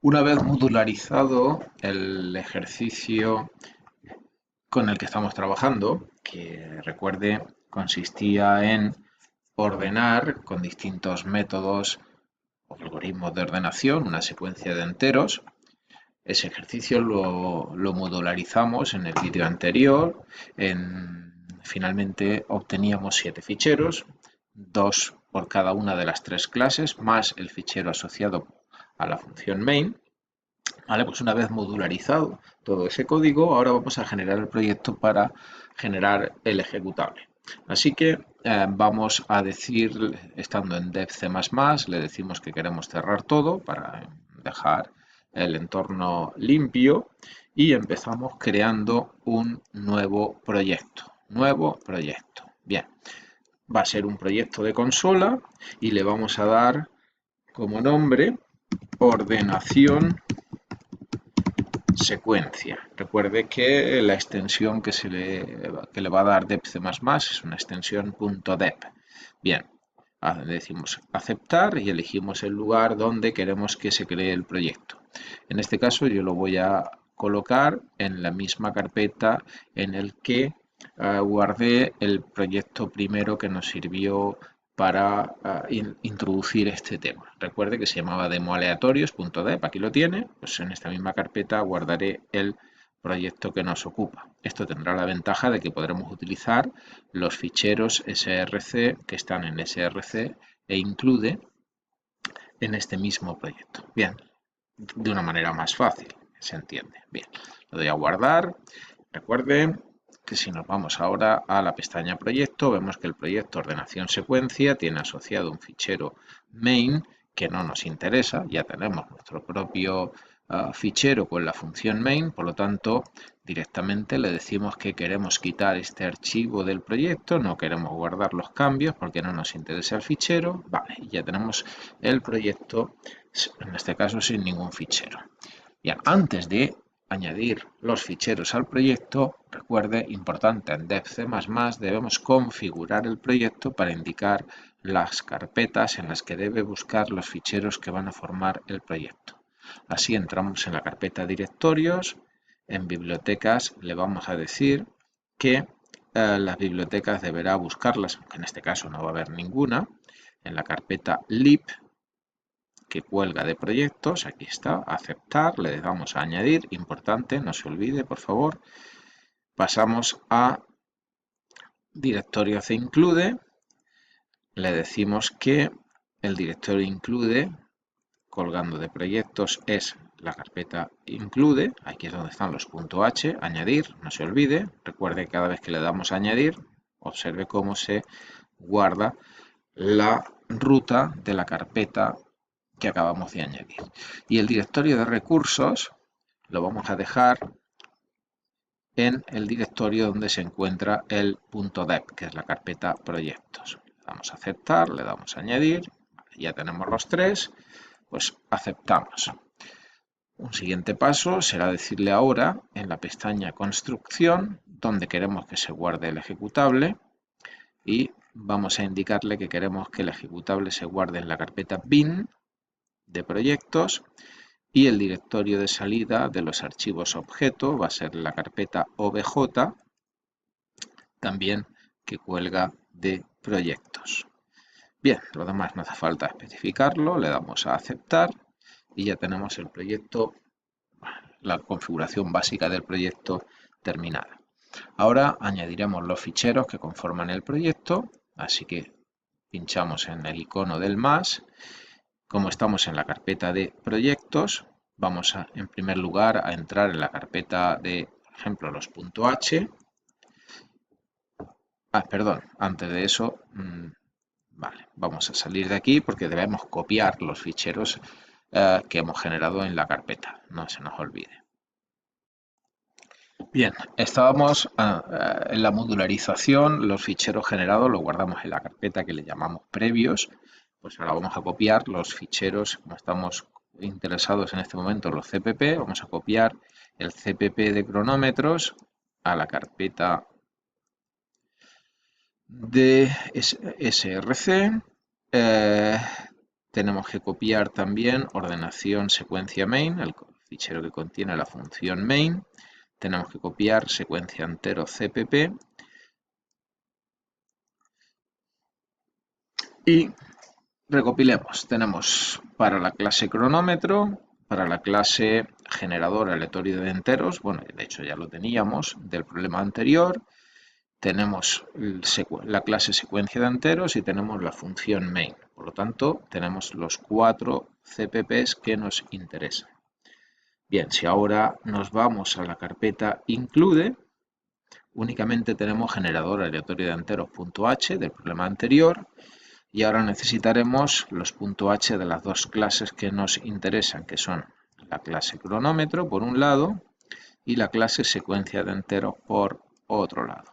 Una vez modularizado el ejercicio con el que estamos trabajando, que recuerde consistía en ordenar con distintos métodos o algoritmos de ordenación una secuencia de enteros. Ese ejercicio lo modularizamos en el vídeo anterior. Finalmente obteníamos 7 ficheros, 2 por cada una de las 3 clases, más el fichero asociado a la función main. Vale, pues una vez modularizado todo ese código, ahora vamos a generar el proyecto para generar el ejecutable. Así que vamos a decir, estando en dev C++, le decimos que queremos cerrar todo para dejar el entorno limpio y empezamos creando un nuevo proyecto. Nuevo proyecto. Bien, va a ser un proyecto de consola y le vamos a dar como nombre ordenación secuencia. Recuerde que la extensión que le va a dar depc++ es una extensión .dep. Bien, decimos aceptar y elegimos el lugar donde queremos que se cree el proyecto. En este caso yo lo voy a colocar en la misma carpeta en el que guardé el proyecto primero que nos sirvió para introducir este tema. Recuerde que se llamaba demoaleatorios.dep, aquí lo tiene, pues en esta misma carpeta guardaré el proyecto que nos ocupa. Esto tendrá la ventaja de que podremos utilizar los ficheros src que están en src e include en este mismo proyecto. Bien, de una manera más fácil, se entiende. Bien, lo doy a guardar. Recuerden que si nos vamos ahora a la pestaña proyecto, vemos que el proyecto ordenación secuencia tiene asociado un fichero main que no nos interesa, ya tenemos nuestro propio fichero con la función main, por lo tanto directamente le decimos que queremos quitar este archivo del proyecto, no queremos guardar los cambios porque no nos interesa el fichero, vale, y ya tenemos el proyecto, en este caso sin ningún fichero. Bien, antes de añadir los ficheros al proyecto, recuerde, importante en dev C++, debemos configurar el proyecto para indicar las carpetas en las que debe buscar los ficheros que van a formar el proyecto. Así entramos en la carpeta directorios, en bibliotecas le vamos a decir que las bibliotecas deberá buscarlas, aunque en este caso no va a haber ninguna, en la carpeta lib que cuelga de proyectos, aquí está, aceptar, le damos a añadir, importante, no se olvide por favor, pasamos a directorio C include, le decimos que el directorio include, colgando de proyectos, es la carpeta include, aquí es donde están los .h, añadir, no se olvide, recuerde que cada vez que le damos a añadir, observe cómo se guarda la ruta de la carpeta que acabamos de añadir. Y el directorio de recursos lo vamos a dejar en el directorio donde se encuentra el .dep, que es la carpeta proyectos. Le damos a aceptar, le damos a añadir, ya tenemos los tres, pues aceptamos. Un siguiente paso será decirle ahora en la pestaña construcción donde queremos que se guarde el ejecutable y vamos a indicarle que queremos que el ejecutable se guarde en la carpeta bin de proyectos y el directorio de salida de los archivos objeto va a ser la carpeta obj, también que cuelga de proyectos. Bien, lo demás no hace falta especificarlo, le damos a aceptar y ya tenemos el proyecto, la configuración básica del proyecto terminada. Ahora añadiremos los ficheros que conforman el proyecto, así que pinchamos en el icono del más. Como estamos en la carpeta de proyectos, vamos en primer lugar a entrar en la carpeta de, por ejemplo, los .h. Perdón, antes de eso, vale, vamos a salir de aquí porque debemos copiar los ficheros que hemos generado en la carpeta, no se nos olvide. Bien, estábamos en la modularización, los ficheros generados los guardamos en la carpeta que le llamamos previos. Pues ahora vamos a copiar los ficheros, como estamos interesados en este momento en los CPP, vamos a copiar el CPP de cronómetros a la carpeta de src, tenemos que copiar también ordenación secuencia main, el fichero que contiene la función main. Tenemos que copiar secuencia entero cpp y recopilemos. Tenemos para la clase cronómetro, para la clase generador aleatorio de enteros, bueno, de hecho ya lo teníamos del problema anterior. Tenemos la clase secuencia de enteros y tenemos la función main. Por lo tanto, tenemos los 4 CPPs que nos interesan. Bien, si ahora nos vamos a la carpeta include, únicamente tenemos generador aleatorio de enteros.h del problema anterior y ahora necesitaremos los .h de las dos clases que nos interesan, que son la clase cronómetro por un lado y la clase secuencia de enteros por otro lado.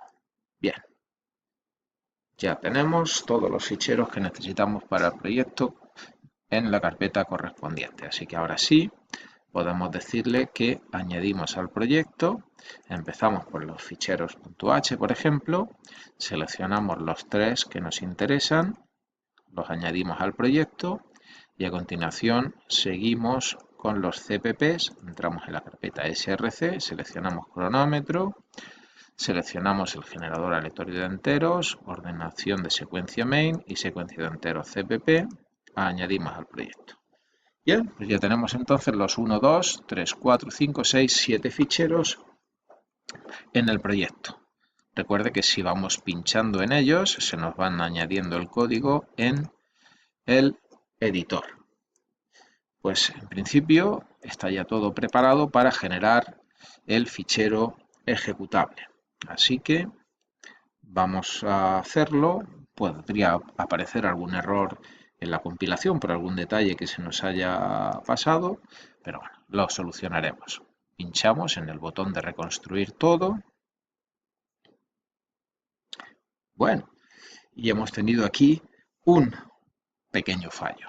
Bien, ya tenemos todos los ficheros que necesitamos para el proyecto en la carpeta correspondiente. Así que ahora sí, podemos decirle que añadimos al proyecto. Empezamos por los ficheros .h, por ejemplo. Seleccionamos los 3 que nos interesan. Los añadimos al proyecto. Y a continuación seguimos con los CPPs. Entramos en la carpeta src, seleccionamos cronómetro. Seleccionamos el generador aleatorio de enteros, ordenación de secuencia main y secuencia de enteros CPP. Añadimos al proyecto. Bien, pues ya tenemos entonces los 1, 2, 3, 4, 5, 6, 7 ficheros en el proyecto. Recuerde que si vamos pinchando en ellos, se nos van añadiendo el código en el editor. Pues en principio está ya todo preparado para generar el fichero ejecutable. Así que vamos a hacerlo. Podría aparecer algún error en la compilación por algún detalle que se nos haya pasado, pero bueno, lo solucionaremos. Pinchamos en el botón de reconstruir todo. Bueno, y hemos tenido aquí un pequeño fallo.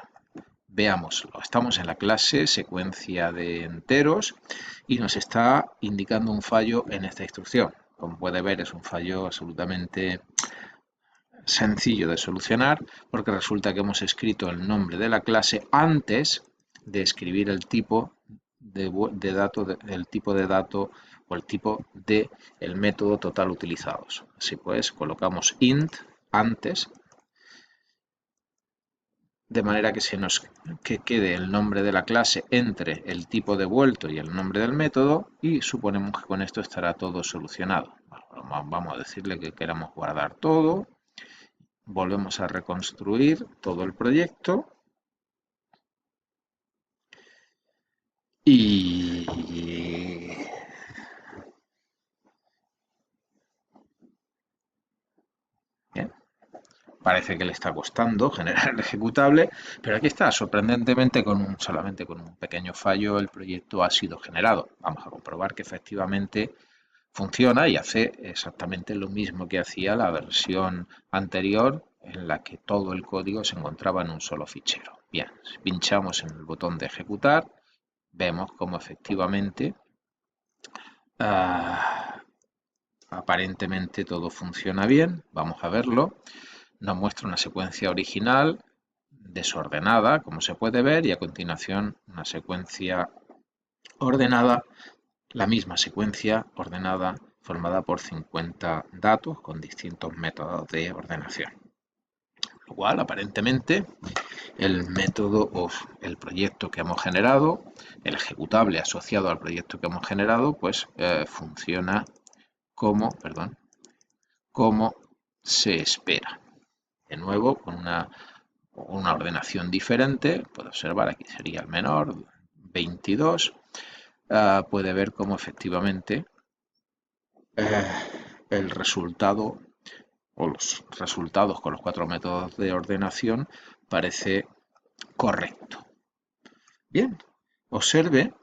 Veámoslo, estamos en la clase secuencia de enteros y nos está indicando un fallo en esta instrucción. Como puede ver, es un fallo absolutamente sencillo de solucionar porque resulta que hemos escrito el nombre de la clase antes de escribir el tipo de dato, el tipo de dato o el tipo de el método total utilizados. Así pues, colocamos int antes, de manera que quede el nombre de la clase entre el tipo devuelto y el nombre del método, y suponemos que con esto estará todo solucionado. Bueno, vamos a decirle que queramos guardar todo. Volvemos a reconstruir todo el proyecto y bien, parece que le está costando generar el ejecutable, pero aquí está, sorprendentemente solamente con un pequeño fallo el proyecto ha sido generado. Vamos a comprobar que efectivamente funciona y hace exactamente lo mismo que hacía la versión anterior en la que todo el código se encontraba en un solo fichero. Bien, si pinchamos en el botón de ejecutar, vemos como efectivamente aparentemente todo funciona bien. Vamos a verlo. Nos muestra una secuencia original desordenada, como se puede ver, y a continuación una secuencia ordenada, la misma secuencia ordenada formada por 50 datos con distintos métodos de ordenación. Lo cual, aparentemente, el método o el proyecto que hemos generado, el ejecutable asociado al proyecto que hemos generado, pues funciona como se espera. De nuevo, con una ordenación diferente, puede observar, aquí sería el menor, 22, puede ver cómo efectivamente el resultado o los resultados con los 4 métodos de ordenación parece correcto. Bien, observe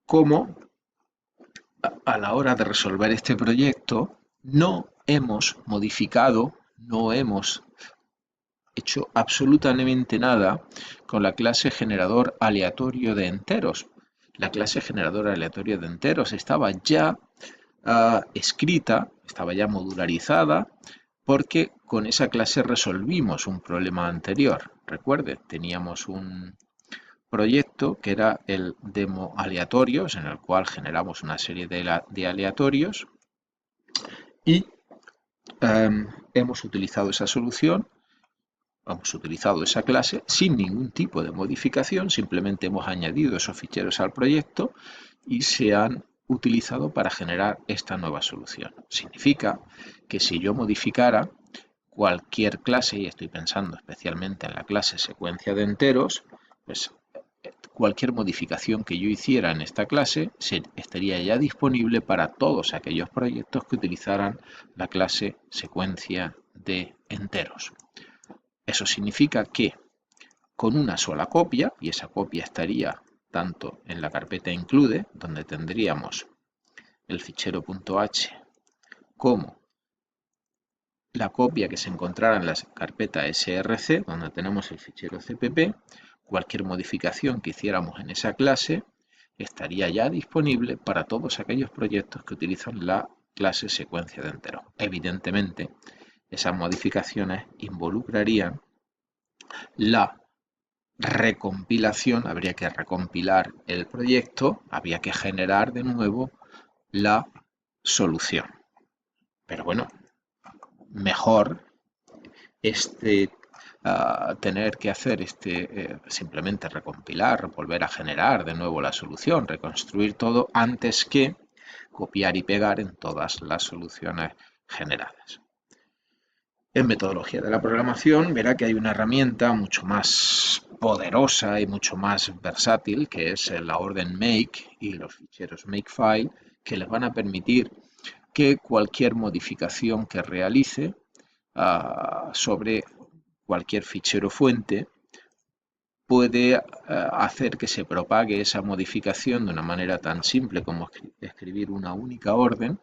cómo a la hora de resolver este proyecto no hemos modificado, no hemos hecho absolutamente nada con la clase generador aleatorio de enteros. La clase generador aleatorio de enteros estaba ya escrita, estaba ya modularizada porque con esa clase resolvimos un problema anterior. Recuerde, teníamos un proyecto que era el demo aleatorios, en el cual generamos una serie de aleatorios y hemos utilizado esa solución, hemos utilizado esa clase sin ningún tipo de modificación, simplemente hemos añadido esos ficheros al proyecto y se han utilizado para generar esta nueva solución. Significa que si yo modificara cualquier clase, y estoy pensando especialmente en la clase secuencia de enteros, pues cualquier modificación que yo hiciera en esta clase estaría ya disponible para todos aquellos proyectos que utilizaran la clase secuencia de enteros. Eso significa que con una sola copia, y esa copia estaría tanto en la carpeta include, donde tendríamos el fichero .h, como la copia que se encontrara en la carpeta src, donde tenemos el fichero cpp, cualquier modificación que hiciéramos en esa clase estaría ya disponible para todos aquellos proyectos que utilizan la clase secuencia de enteros. Evidentemente, esas modificaciones involucrarían la recompilación, habría que recompilar el proyecto, habría que generar de nuevo la solución. Pero bueno, mejor tener que hacer simplemente recompilar, volver a generar de nuevo la solución, reconstruir todo antes que copiar y pegar en todas las soluciones generadas. En metodología de la programación verá que hay una herramienta mucho más poderosa y mucho más versátil, que es la orden make y los ficheros makefile, que les van a permitir que cualquier modificación que realice sobre cualquier fichero fuente puede hacer que se propague esa modificación de una manera tan simple como escribir una única orden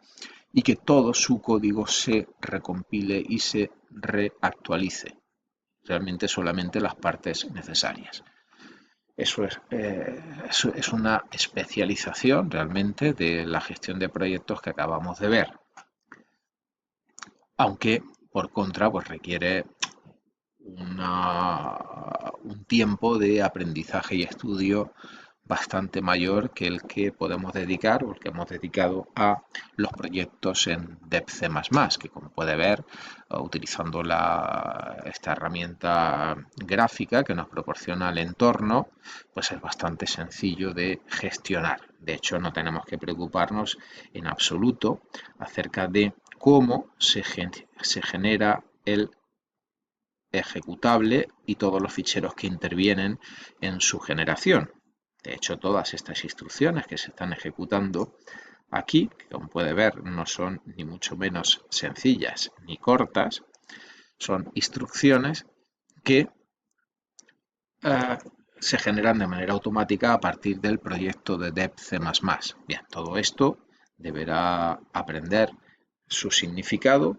y que todo su código se recompile y se reactualice. Realmente solamente las partes necesarias. Eso es una especialización realmente de la gestión de proyectos que acabamos de ver. Aunque por contra pues requiere un tiempo de aprendizaje y estudio bastante mayor que el que podemos dedicar o el que hemos dedicado a los proyectos en depC++, que como puede ver, utilizando esta herramienta gráfica que nos proporciona el entorno, pues es bastante sencillo de gestionar. De hecho, no tenemos que preocuparnos en absoluto acerca de cómo se genera el ejecutable y todos los ficheros que intervienen en su generación. De hecho, todas estas instrucciones que se están ejecutando aquí, que como puede ver no son ni mucho menos sencillas ni cortas, son instrucciones que se generan de manera automática a partir del proyecto de depC++. Bien, todo esto deberá aprender su significado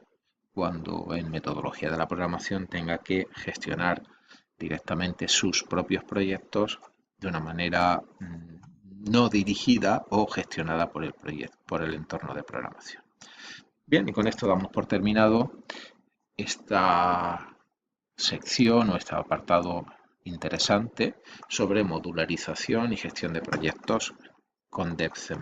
cuando en metodología de la programación tenga que gestionar directamente sus propios proyectos de una manera no dirigida o gestionada por el entorno de programación. Bien, y con esto damos por terminado esta sección o este apartado interesante sobre modularización y gestión de proyectos con depC++.